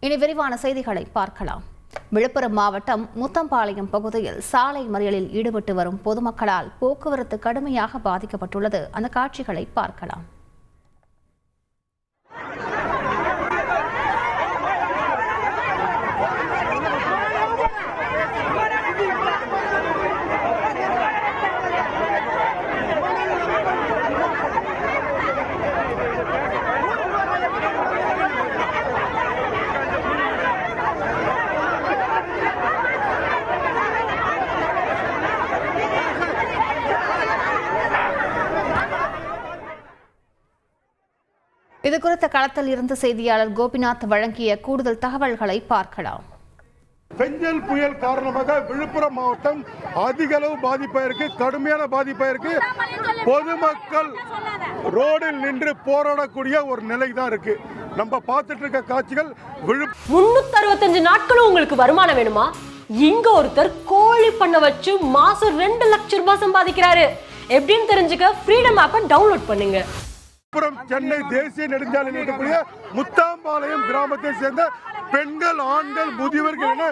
இனி விரிவான செய்திகளை பார்க்கலாம். விழுப்புரம் மாவட்டம் முத்தம்பாளையம் பகுதியில் சாலை மறியலில் ஈடுபட்டு வரும் பொதுமக்களால் போக்குவரத்து கடுமையாக பாதிக்கப்பட்டுள்ளது. அந்த காட்சிகளை பார்க்கலாம். இது குறித்த களத்தில் இருந்து செய்தியாளர் கோபிநாத் வழங்கிய கூடுதல் தகவல்களை பார்க்கலாம். பெஞ்சல் புயல் காரணமாக விழுப்புரம் மாவட்டம் அதிக அளவு பாதிப்பாயிருக்கு, கடுமையான பாதிப்பாயிருக்கு. பொதுமக்கள் ரோடில் நின்று போராடக்கூடிய ஒரு நிலை தான் இருக்கு. நம்ம பார்த்துட்டு இருக்க காட்சிகள் 365 நாட்களும் உங்களுக்கு வருமானம் வேணுமா? இங்க ஒருத்தர் கோழி பண்ண வச்சு மாசம் 2 லட்சம் ரூபாய் சம்பாதிக்கிறாரு. எப்படின்னு தெரிஞ்சுக்க ஃப்ரீடம் ஆப்பை டவுன்லோட் பண்ணுங்க. சென்னை தேசிய நெடுஞ்சாலையில் இருக்கக்கூடிய முத்தாம்பாளையம் கிராமத்தை சேர்ந்த பெண்கள், ஆண்கள், முதியவர்கள் என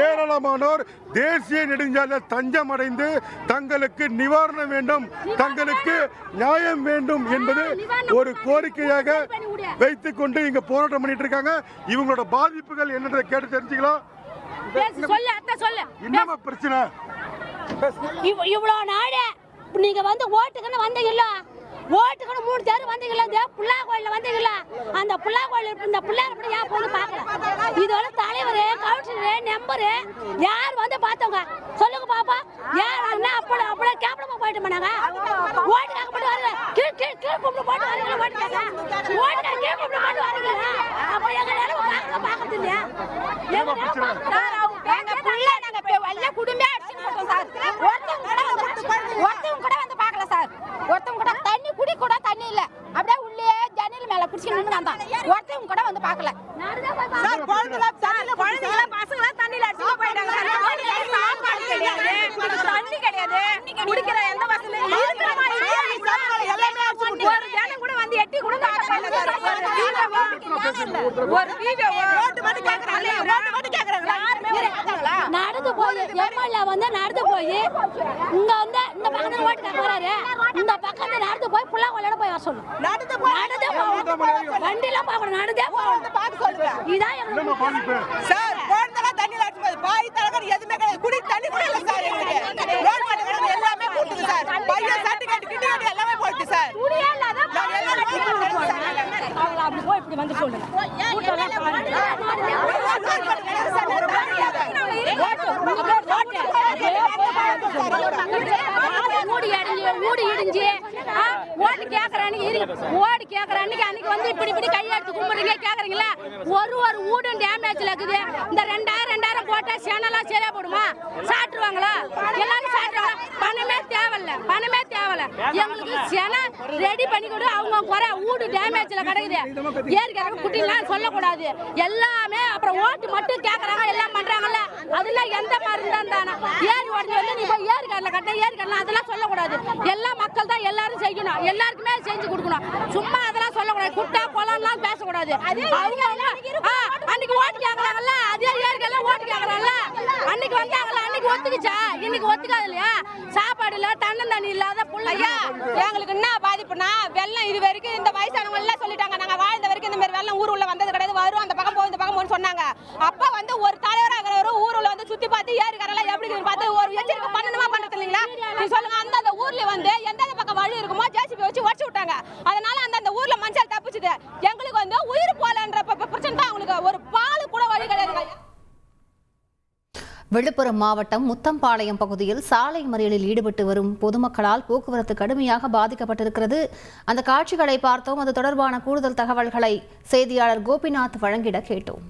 ஏராளமானோர் தேசிய நெடுஞ்சாலையில் தஞ்சம் அடைந்து தங்களுக்கு நிவாரணம் வேண்டும், தங்களுக்கு நியாயம் வேண்டும் என்பது ஒரு கோரிக்கையாக வைத்துக் கொண்டு இங்க போராட்டம் பண்ணிட்டு இருக்காங்க. இவங்களோட பாதிப்புகள் என்னன்றதை கேட்டு தெரிஞ்சுக்கலாம். என்னமா பிரச்சனை? இவ்வளவு நாடு நீங்க வந்து ஓட்டுக்குன்னு வந்தீங்கல்ல, ஓட்டுக்குன்னு 3 தேர் வந்தீங்கல்ல, இந்த புள்ளா கோயில்ல வந்தீங்கல்ல, அந்த புள்ளா கோயில் இந்த புள்ளார கூட ஏன் போய் பார்க்கல? இதோட தலைவர், கவுன்சிலர், நம்பர் யார் வந்து பார்த்தவங்க சொல்லுங்க பாப்பா. யார் அண்ணா அப்பள கேப்டமா போயிட்டு போனாங்க. ஓட்டு கேட்க மட்டும் வரல, கீழ் கீழ் கீழ் கும்பிட்டு போட்டு வரீங்களா? ஓட்டு கேட்க ஓட்டு கேட்க கீழ் கும்பிட்டு போட்டு வரீங்களா? அப்ப எங்க நிலைமை பார்க்கறது இல்லையா? எங்க புள்ள நாங்க எல்லாம் குடும்பமே அடிச்சுட்டு போட்டோம் சார். ஒருத்தவங்க கூட வந்து பார்க்கல சார். ஒருத்தவங்க கூட தண்ணி குடி கூட தண்ணி இல்ல, அப்படியே உள்ளே ஜன்னல் மேல பிடிச்சி நின்று வந்தான். ஒருத்தவங்க கூட வந்து பார்க்கல சார். குழந்தைங்கள பசங்கள தண்ணில அடிச்சு போயிட்டாங்க சார். சாப்பாடு கிடையாது, தண்ணி கிடையாது, குடிக்கிற எந்த வசதியும் இருக்கிற மாதிரி எல்லாமே ஒரு ஜனம் கூட வந்து எட்டி கூட நடந்து போய் எம்எல்ஏ வந்து நடந்து போய் இங்க வந்து இந்த பக்கத்துல ஓட்டு கேட்க வராரு. இந்த பக்கத்துல நடந்து போய் புள்ளா கோயிலோட போய் வர சொல்லு. நடந்து வண்டியில பாக்கணும், நடந்தே பார்க்க சொல்லுங்க. இதான் எங்களுக்கு சார். குழந்தைங்க தண்ணியில அடிச்சு போய் பாய் தலகர் எதுவுமே கிடையாது. குடி தண்ணி கூட இல்ல சார். எங்களுக்கு ரோட் மாட்டேங்க எல்லாமே போட்டுது சார். பையன் சர்டிபிகேட் கிட்ட எல்லாமே போட்டு சார். குடியே இல்லாத அவங்க அப்படி போய் இப்படி வந்து சொல்லுங்க. ஊடி இடிஞ்சு ஓட்டு கேக்குறான்னு அன்னைக்கு வந்து இப்படி இப்படி கையெடுத்து கும்பிடுங்க கேக்குறீங்களா? ஒரு ஊடும் டேமேஜ்ல இருக்குது. இந்த 2000 போட்டா சேனலா சரியா போடுமா? சாட்டுருவாங்களா? எல்லாரும் சாட்டுவாங்க. பணமே தேவையில்ல. எங்களுக்கு சேனல் ரெடி பண்ணி கொடு. அவங்க குறை ஊடு டேமேஜ்ல கிடக்குது. ஏற்கனவே குட்டிலாம் சொல்லக்கூடாது. எல்லாமே அப்புறம் ஓட்டு மட்டும் கேக்குறாங்க, எல்லாம் பண்றாங்கல்ல. அதெல்லாம் எந்த மாதிரி இருந்தா ஏரி உடஞ்சி வந்து நீ போய் ஏரிக்காரில் கட்ட ஏரிக்காரில் அதெல்லாம் சொல்லக்கூடாது. எல்லா மக்கள் தான் எல்லாரும் செய்யணும், எல்லாருக்குமே செஞ்சு கொடுக்கணும். சும்மா அதெல்லாம் சொல்லக்கூடாது. குட்டா குளம்லாம் பேசக்கூடாது. அவங்க அன்னைக்கு ஓட்டு கேட்கறாங்கல்ல, அதே ஏரிக்காரில் ஓட்டு கேட்கறாங்கல்ல. அன்னைக்கு வந்தாங்கல்ல, அன்னைக்கு ஒத்துக்குச்சா? இன்னைக்கு ஒத்துக்காது இல்லையா? சாப்பாடு இல்ல, தண்ணி இல்லாத புள்ளையா எங்களுக்கு என்ன பாதிப்புனா வெள்ளம் இது வரைக்கும் இந்த வயசானவங்க எல்லாம் சொல்லிட்டாங்க. நாங்க வாழ்ந்த வரைக்கும் இந்த மாதிரி வெள்ளம் ஊர் உள்ள வந்தது கிடையாது. வரும் அந்த பக்கம் போய் இந்த பக்கம் போன்னு சொன்னாங்க. அப்ப வந்து ஒரு தலைவராக ஊர் உள்ள வந்து சுத்தி பார்த்து ஏரிக்காரெல்லாம் எப்படி பார்த்து ஒரு எச்சரிக்கை பண்ணணுமா பண்றது இல்லைங்களா? நீ சொல்லுங்க. அந்த ஊர்ல வந்து எந்தெந்த பக்கம் வழி இருக்குமோ ஜேசிபி வச்சு உடச்சு விட்டாங்க. அதனால அந்த ஊர்ல மஞ்சள் தப்பிச்சுது. எங்களுக்கு வந்து உயிர் போலன்ற பிரச்சனை தான். அவங்களுக்கு ஒரு பால் கூட வழி கிடையாது. விழுப்புரம் மாவட்டம் முத்தம்பாளையம் பகுதியில் சாலை மறியலில் ஈடுபட்டு வரும் பொதுமக்களால் போக்குவரத்து கடுமையாக பாதிக்கப்பட்டிருக்கிறது. அந்த காட்சிகளை பார்த்தோம். அது தொடர்பான கூடுதல் தகவல்களை செய்தியாளர் கோபிநாத் வழங்கிட கேட்டோம்.